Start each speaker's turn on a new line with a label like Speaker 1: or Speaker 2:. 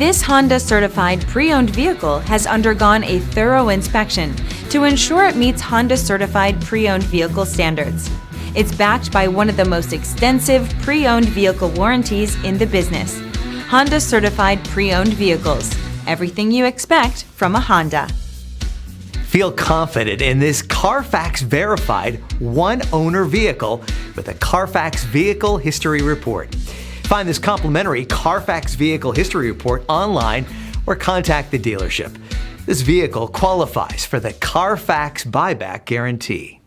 Speaker 1: This Honda certified pre-owned vehicle has undergone a thorough inspection to ensure it meets Honda certified pre-owned vehicle standards. It's backed by one of the most extensive pre-owned vehicle warranties in the business. Honda certified pre-owned vehicles. Everything you expect from a Honda.
Speaker 2: Feel confident in this Carfax verified one-owner vehicle with a Carfax Vehicle History Report. Find this complimentary Carfax Vehicle History Report online or contact the dealership. This vehicle qualifies for the Carfax Buyback Guarantee.